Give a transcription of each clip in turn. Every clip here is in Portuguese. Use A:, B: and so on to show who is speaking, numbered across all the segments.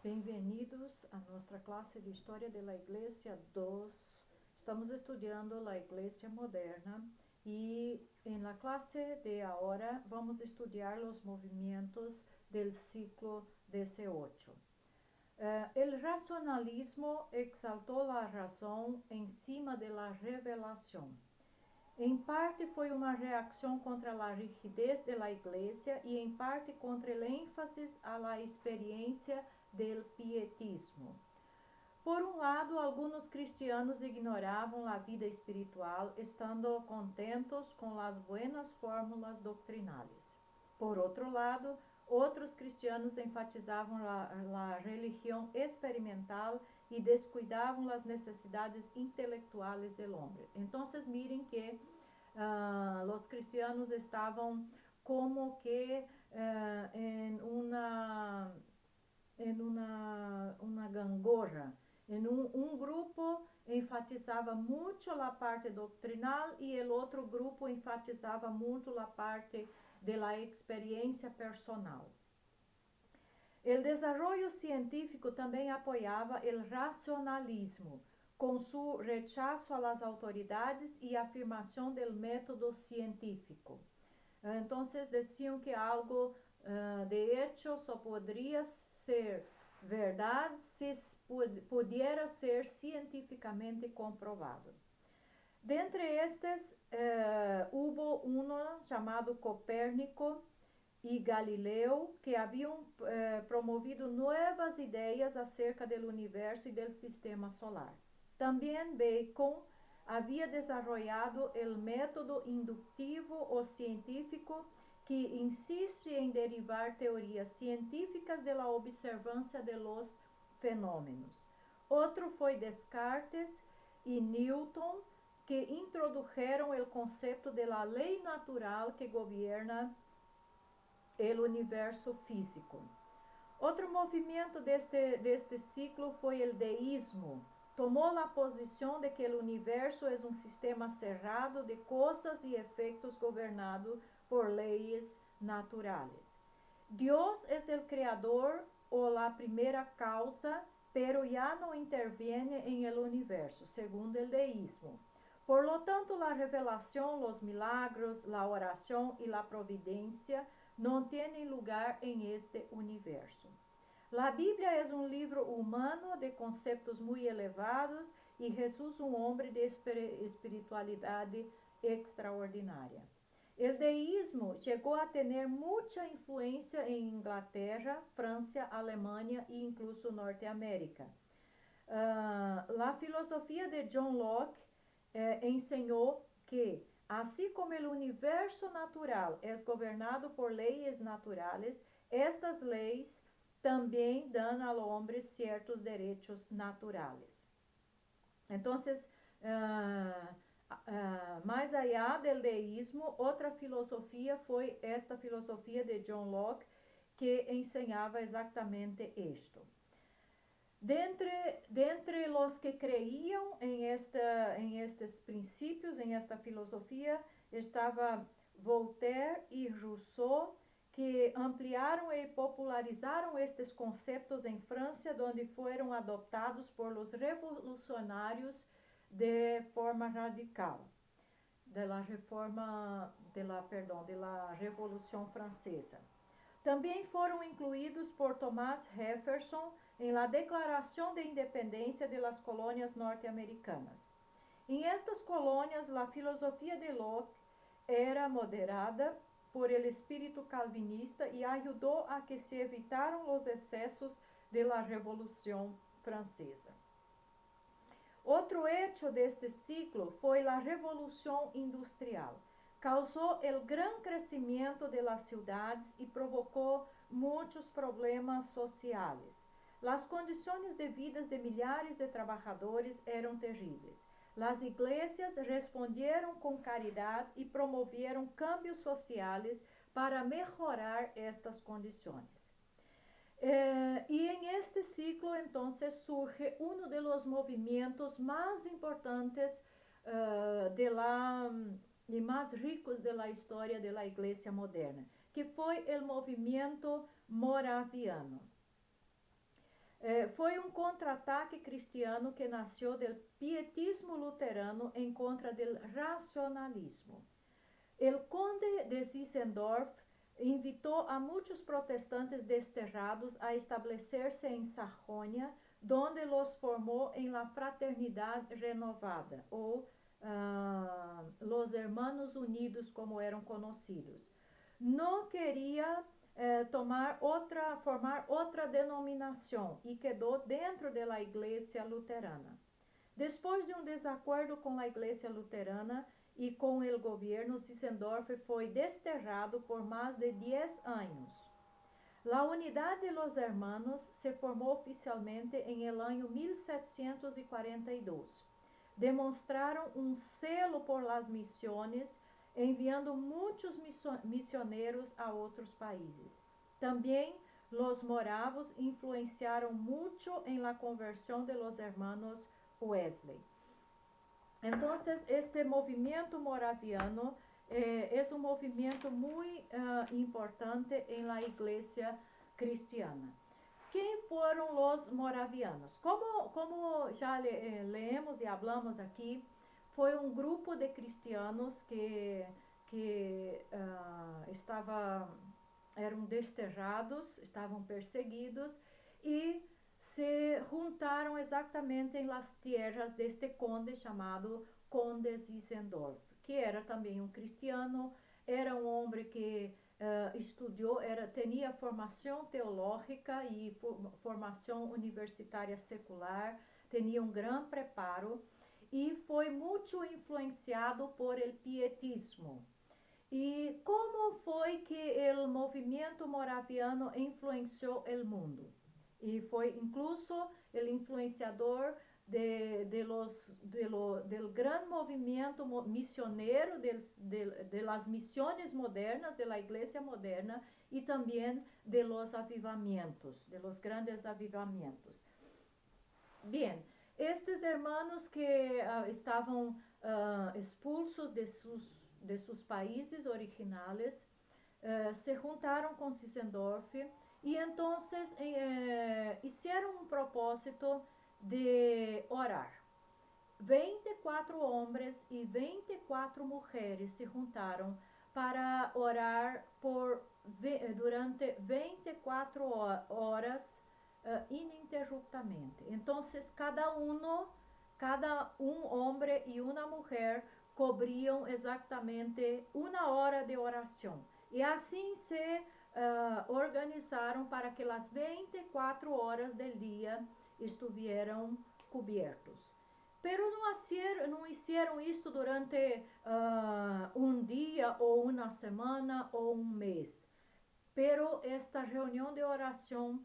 A: Bem-vindos a nossa classe de História da Igreja 2. Estamos estudando a Igreja Moderna e na classe de agora vamos estudar os movimentos do ciclo XVIII. El racionalismo exaltó la razón encima de la revelación. Em parte foi uma reação contra a rigidez da Igreja e em parte contra o ênfase à la experiência del pietismo. Por um lado, alguns cristianos ignoravam a vida espiritual, estando contentos com as buenas fórmulas doctrinais. Por outro lado, outros cristianos enfatizavam a religião experimental e descuidavam as necessidades intelectuais do homem. Então, miren que os cristianos estavam como que em uma gangorra. Um grupo enfatizava muito a parte doctrinal e o outro grupo enfatizava muito a parte da experiência personal. O desenvolvimento científico também apoiava o racionalismo, com seu rechazo às autoridades e afirmação do método científico. Então, diziam que algo de hecho só poderia ser verdade se pudiera ser cientificamente comprovado. Dentre estes, hubo uno chamado Copérnico e Galileu, que haviam promovido novas ideias acerca do universo e do sistema solar. Também Bacon havia desenvolvido o método indutivo ou científico, que insiste em derivar teorias científicas da observância de los fenômenos. Outro foi Descartes e Newton, que introdujeron o conceito da lei natural que governa o universo físico. Outro movimento deste ciclo foi o deísmo. Tomou a posição de que o universo é um sistema cerrado de coisas e efeitos governado por leis naturais. Deus é o criador ou a primeira causa, pero já não interviene em el universo, segundo o deísmo. Por lo tanto, a revelação, os milagros, a oração e a providência não têm lugar em este universo. A Bíblia é um livro humano de conceitos muito elevados e Jesus um homem de espiritualidade extraordinária. O deísmo chegou a ter muita influência em Inglaterra, França, Alemanha e incluso Norte-América. A filosofia de John Locke ensinou que, assim como o universo natural é governado por leis naturais, estas leis também dão ao homem certos direitos naturais. Então, mais allá do deísmo, outra filosofia foi esta filosofia de John Locke, que ensinava exatamente isto. Dentre os que creiam em estes princípios, em esta filosofia, estava Voltaire e Rousseau, que ampliaram e popularizaram estes conceitos em França, onde foram adoptados por los revolucionários de forma radical, da Revolução Francesa. Também foram incluídos por Thomas Jefferson em la Declaração de Independência de las colônias norte-americanas. Em estas colônias, a filosofia de Locke era moderada por el espírito calvinista e ajudou a que se evitaram os excessos de la Revolução Francesa. Outro hecho deste ciclo foi a Revolução Industrial. Causou o grande crescimento de las cidades e provocou muitos problemas sociais. As condições de vida de milhares de trabalhadores eram terríveis. As igrejas responderam com caridade e promoveram cambios sociais para melhorar estas condições. E em este ciclo, então, surge um dos movimentos mais importantes e mais ricos da história da Igreja moderna, que foi o movimento moraviano. Foi um contra-ataque cristiano que nasceu do pietismo luterano em contra do racionalismo. O conde de Zinzendorf invitou a muitos protestantes desterrados a estabelecer-se em Sajonia, donde los formou em la fraternidade renovada, ou los hermanos unidos, como eram conhecidos. Não queria formar outra denominação e quedou dentro da igreja luterana. Depois de um desacordo com a igreja luterana e com o governo, Zinzendorf foi desterrado por mais de 10 anos. A unidade de los hermanos se formou oficialmente em el ano 1742. Demonstraram um selo por las missões, enviando muitos missioneiros a outros países. Também los moravos influenciaram muito em la conversão de los hermanos Wesley. Então, este movimento moraviano é um movimento muito importante em la igreja cristiana. Quem foram os moravianos? Como já lemos e falamos aqui, foi um grupo de cristianos que eram desterrados, estavam perseguidos e se juntaram exatamente em las tierras deste conde chamado Conde Zinzendorf, que era também um cristiano, era um homem que estudou, tinha formação teológica e formação universitária secular, tinha um grande preparo e foi muito influenciado por el pietismo. E como foi que o movimento moraviano influenciou o mundo? E foi incluso o influenciador del gran movimento missioneiro de las misiones modernas, de la iglesia moderna e também de los avivamientos, de los grandes avivamientos. Bien, estes hermanos que estavam expulsos de sus países originales se juntaram com Zinzendorf e então hicieron um propósito de orar. 24 homens e 24 mulheres se juntaram para orar durante 24 horas ininterruptamente. Então, cada um homem e uma mulher cobriam exatamente uma hora de oração. E assim se organizaram para que as 24 horas do dia estuvieran cubiertos. Pero não hicieron isso durante um dia ou uma semana ou um mês. Pero esta reunião de oração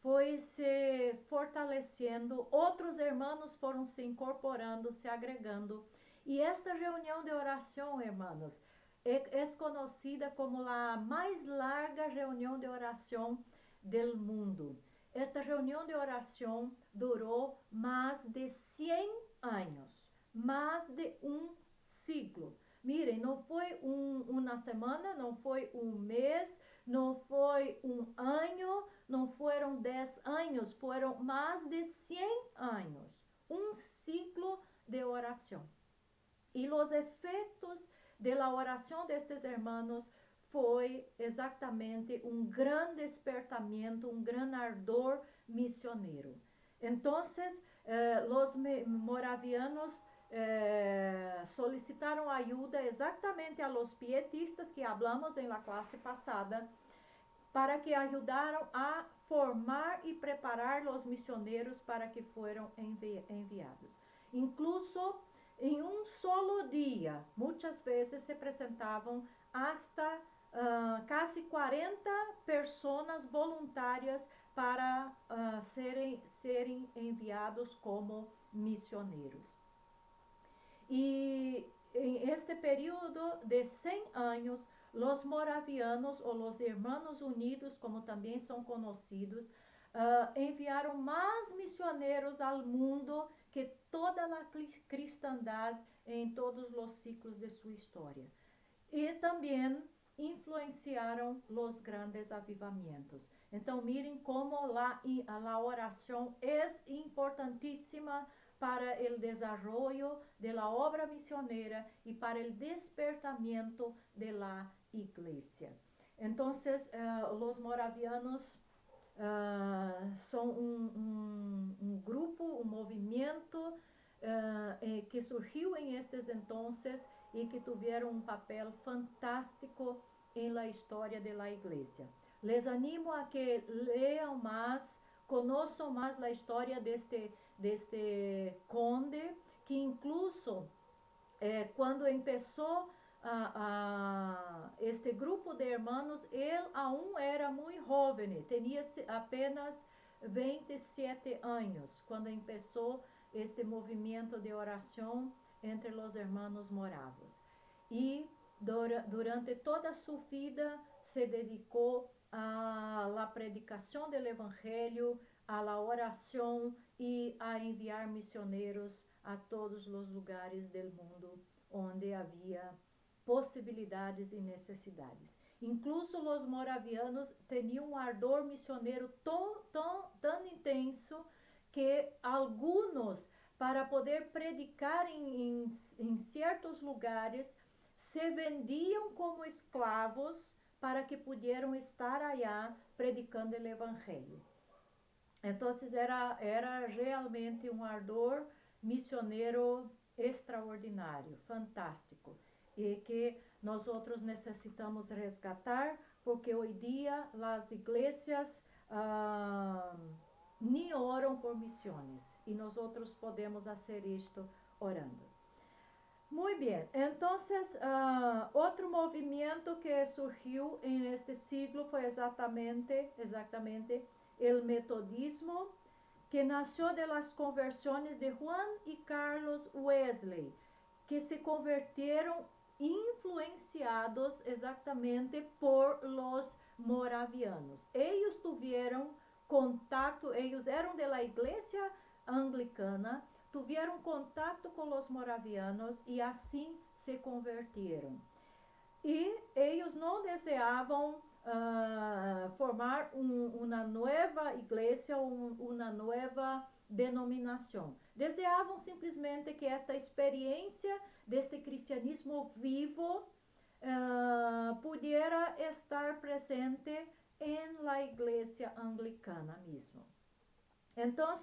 A: foi se fortalecendo, outros irmãos foram se incorporando, se agregando. E esta reunião de oração, irmãos, é conhecida como a mais larga reunião de oração do mundo. Esta reunião de oração durou mais de 100 anos, mais de um siglo. Mirem, não foi uma semana, não foi um mês, não foi um ano, não foram 10 anos, foram mais de 100 anos. Um ciclo de oração. E os efeitos da oração destes irmãos foi exatamente um grande despertamento, um grande ardor missioneiro. Então, os moravianos solicitaram ajuda exatamente a los pietistas que hablamos em la classe passada, para que ajudaram a formar e preparar os missioneiros para que foram enviados. Incluso em um solo dia, muitas vezes se apresentavam hasta quase 40 pessoas voluntárias para serem enviados como missioneiros. E em este período de 100 anos, os moravianos ou os Hermanos Unidos, como também são conhecidos, enviaram mais missioneiros ao mundo que toda a cristandade em todos os ciclos de sua história. E também influenciaram os grandes avivamentos. Então, miren como a oração é importantíssima para o desenvolvimento da obra missioneira e para o despertamento da igreja. Então, os moravianos são grupo, movimento que surgiu em estes entonces e que tiveram papel fantástico em la história da igreja. Les animo a que leam mais, conheçam mais a história deste conde, que incluso quando começou este grupo de hermanos, ele aún era muito jovem, tinha apenas 27 anos, quando começou este movimento de oração entre os hermanos moravos. E durante toda sua vida se dedicou a la predicação do evangelho, a la oração e a enviar missioneiros a todos os lugares do mundo onde havia possibilidades e necessidades. Incluso os moravianos tinham um ardor missioneiro tão intenso que alguns, para poder predicar em certos lugares, se vendiam como escravos para que pudieran estar allá predicando o evangelho. Então, era realmente um ardor missioneiro extraordinário, fantástico, e que nós outros necessitamos resgatar, porque hoje dia as igrejas nem oram por missões, e nós outros podemos fazer isto orando. Muito bem, então, outro movimento que surgiu neste siglo foi exatamente o metodismo, que nasceu das conversões de Juan e Carlos Wesley, que se converteram influenciados exatamente por los moravianos. Eles tiveram contato, eles eram da igreja anglicana, tiveram contato com os moravianos e assim se converteram. E eles não desejavam formar uma nova igreja, uma nova denominação. Desejavam simplesmente que esta experiência deste cristianismo vivo pudiera estar presente em la igreja anglicana mesmo. Então,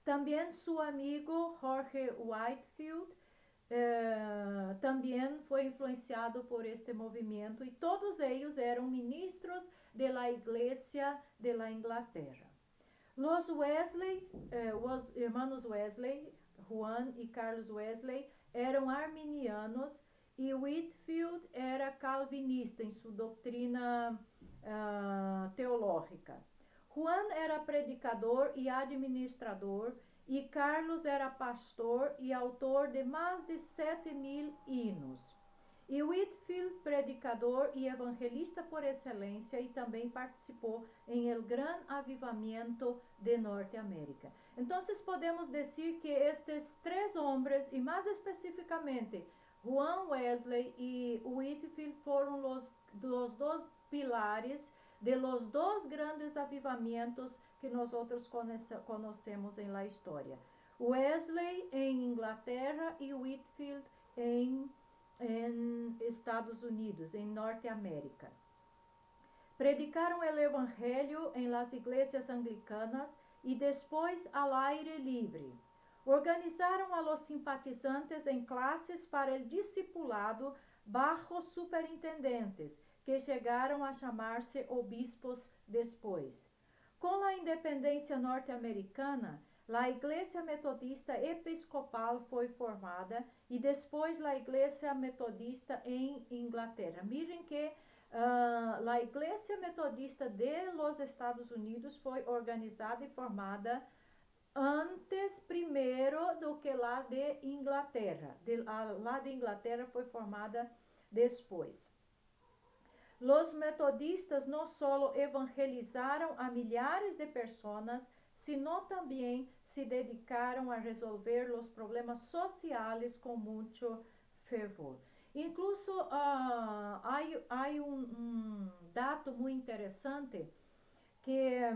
A: também seu amigo Jorge Whitefield também foi influenciado por este movimento, e todos eles eram ministros da igreja de la Inglaterra. Os irmãos Wesley, Juan e Carlos Wesley, eram arminianos, e Whitefield era calvinista em sua doutrina teológica. Juan era predicador e administrador, e Carlos era pastor e autor de mais de 7.000 hinos. E Whitefield, predicador e evangelista por excelência, e também participou em el gran avivamento de Norte-América. Então, podemos dizer que estes três homens, e mais especificamente Juan Wesley e Whitefield, foram os dois pilares de los dois grandes avivamentos que nós outros conhecemos em la história. Wesley em Inglaterra e Whitefield em Estados Unidos, em Norte-América. Predicaram o evangelho em las igrejas anglicanas e depois ao aire livre. Organizaram a los simpatizantes em classes para o discipulado bajo superintendentes, que chegaram a chamar-se obispos depois. Com a independência norte-americana, a Igreja Metodista Episcopal foi formada, e depois a Igreja Metodista em Inglaterra. Miren que a Igreja Metodista de los Estados Unidos foi organizada e formada antes, primeiro, do que lá de Inglaterra. Lá de Inglaterra foi formada depois. Los metodistas não só evangelizaram a milhares de pessoas, sino também se dedicaram a resolver os problemas sociais com muito fervor. Incluso há um dato muito interessante, que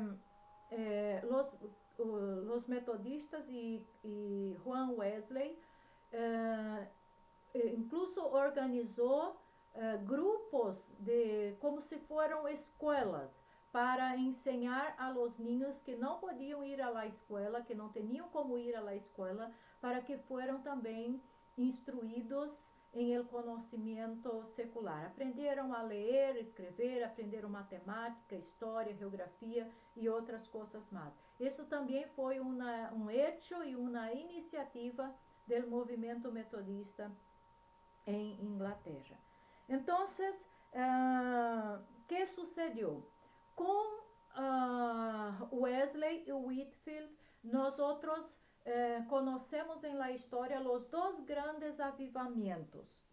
A: los metodistas y Juan Wesley incluso organizó grupos como se fueran escolas para enseñar a los niños que no podían ir a la escuela, que no tenían como ir a la escuela, para que fueran también instruídos en el conocimiento secular. Aprenderam a ler, escrever, aprenderam matemática, história, geografia e outras coisas mais. Isso também foi um hecho e uma iniciativa do movimento metodista em Inglaterra. Então, que sucedeu? Com Wesley e Whitefield, nós conocemos en la historia los dos grandes avivamientos.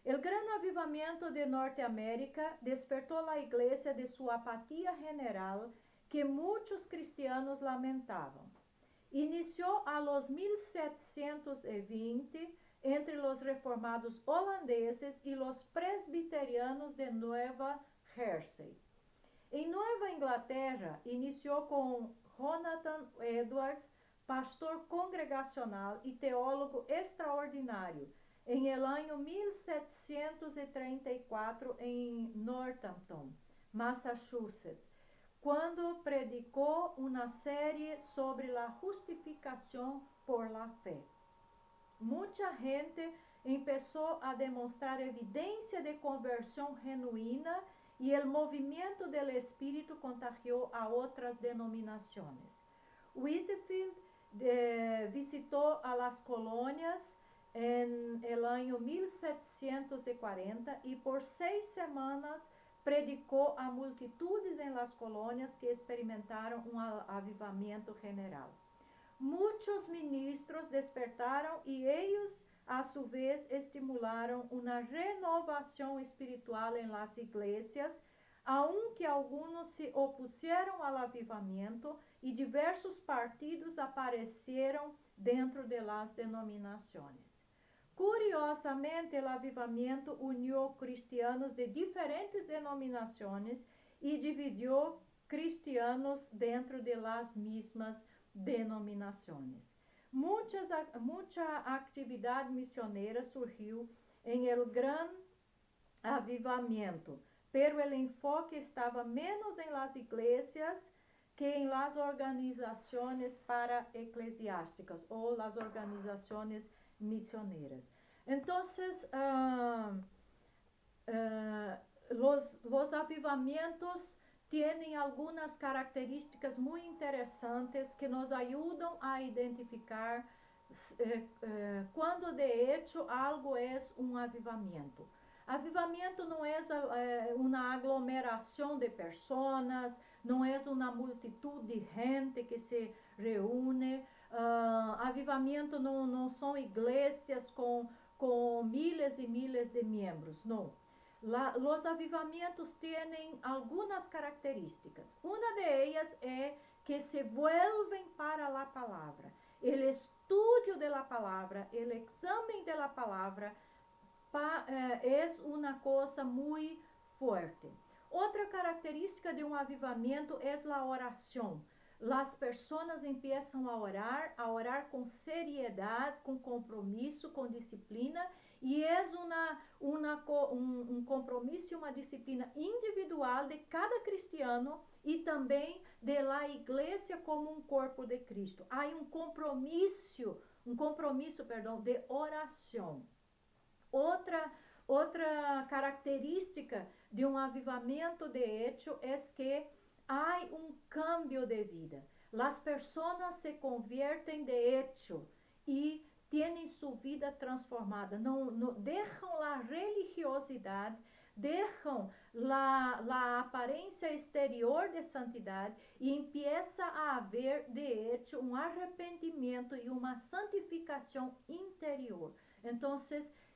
A: El gran avivamiento de Norteamérica despertó la iglesia de su apatía general que muchos cristianos lamentaban. Inició a los 1720 entre los reformados holandeses y los presbiterianos de Nueva Jersey. Em Nova Inglaterra, iniciou com Jonathan Edwards, pastor congregacional e teólogo extraordinário, em el ano 1734 em Northampton, Massachusetts, quando predicou uma série sobre a justificação por la fé. Muita gente começou a demonstrar evidência de conversão genuína e o movimento do Espírito contagiou a outras denominações. Whitefield visitou a las colônias em el ano 1740 e por 6 semanas predicou a multitudes em las colônias que experimentaram avivamento general. Muitos ministros despertaram e eles, a su vez, estimularam uma renovação espiritual em las iglesias, aunque alguns se opuseram ao avivamento e diversos partidos apareceram dentro de las denominações. Curiosamente, o avivamento uniu cristianos de diferentes denominações e dividiu cristianos dentro de las mismas denominações. Muita atividade missioneira surgiu em el gran avivamento, pero el enfoque estava menos em las iglesias que em las organizações para eclesiásticas ou las organizações misioneras. Então, los avivamentos têm algumas características muito interessantes que nos ajudam a identificar quando de hecho algo é avivamento. Avivamento não é uma aglomeração de pessoas, não é uma multitud de gente que se reúne. Avivamento não são igrejas com miles e miles de membros, não. Os avivamentos têm algumas características. Uma de elas é que se vuelven para a palavra. O estudo da palavra, o exame da palavra é uma coisa muito forte. Outra característica de avivamento é a oração. As pessoas começam a orar com seriedade, com compromisso, com disciplina, e é um compromisso e uma disciplina individual de cada cristiano e também da igreja como um corpo de Cristo. Há um compromisso de oração. Outra característica de avivamento de hecho é que há cambio de vida. As pessoas se conviertem de hecho e têm sua vida transformada. Não deixam a religiosidade, deixam a aparência exterior de santidade e começa a haver de hecho arrependimento e uma santificação interior. Então,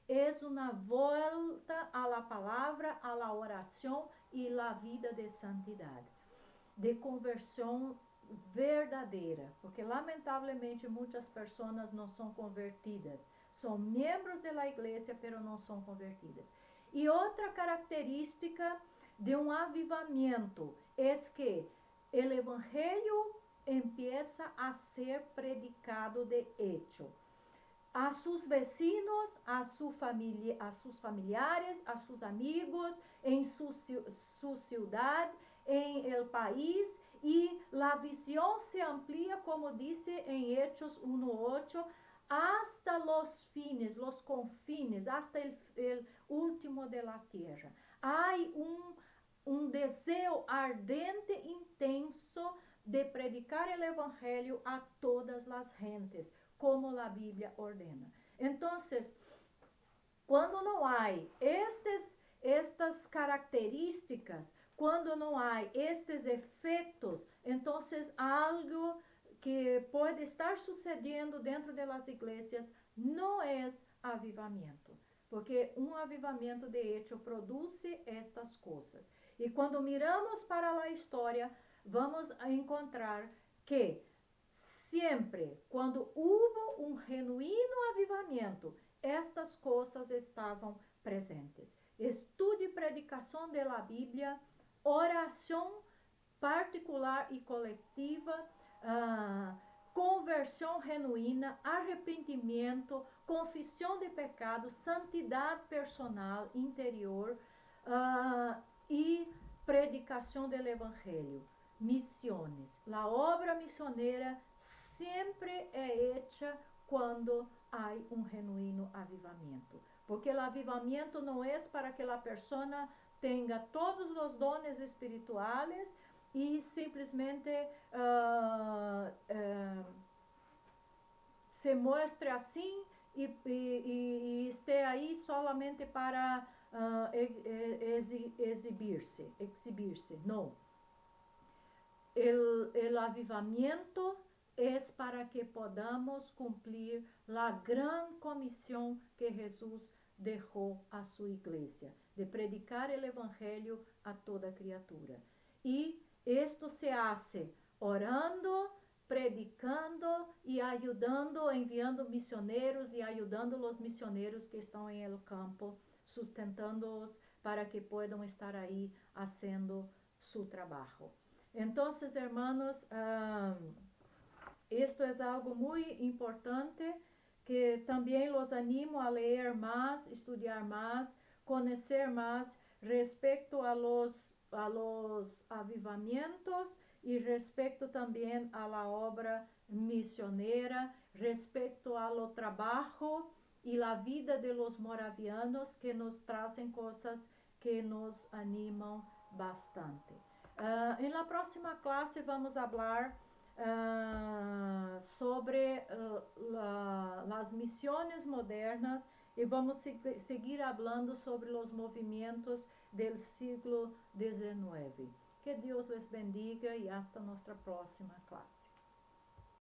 A: é uma volta à palavra, à oração e à vida de santidade, de conversão verdadeira, porque lamentavelmente muitas pessoas não são convertidas, são membros da igreja, mas não são convertidas. E outra característica de avivamento é que el evangelio empieza a ser predicado de hecho. A sus vecinos, a sus familiares, a sus amigos, en su ciudad, en el país, y la visión se amplía, como dice en Hechos 1:8, hasta los fines, los confines, hasta el último de la tierra. Hay un deseo ardente, intenso, de predicar el evangelio a todas las gentes, como la Biblia ordena. Entonces, quando não há estas características, quando não há estes efeitos, então algo que pode estar sucedendo dentro das igrejas não é avivamento, porque um avivamento de hecho produz estas coisas. E quando miramos para a história, vamos encontrar que sempre, quando houve um genuíno avivamento, estas coisas estavam presentes. Estudo e predicação da Bíblia, oração particular e coletiva, conversão genuína, arrependimento, confissão de pecado, santidade personal, interior, e predicação do Evangelho. Missões. A obra missioneira sempre é hecha quando há um genuíno avivamento. Porque o avivamento não é para que a pessoa tenha todos os dones espirituais e simplesmente se mostre assim e esteja aí solamente para exibir-se. Não. El avivamiento es para que podamos cumplir la gran comisión que Jesús dejó a su iglesia, de predicar el evangelio a toda criatura. Y esto se hace orando, predicando y ayudando, enviando misioneros y ayudando los misioneros que están en el campo, sustentándolos para que puedan estar ahí haciendo su trabajo. Entonces, hermanos, esto es algo muy importante que también los animo a leer más, estudiar más, conocer más respecto a los avivamientos y respecto también a la obra misionera, respecto a lo trabajo y la vida de los moravianos que nos trazem cosas que nos animam bastante. En la próxima clase vamos hablar sobre las misiones modernas y vamos seguir hablando sobre los movimientos del siglo XIX. Que Dios les bendiga y hasta nuestra próxima clase.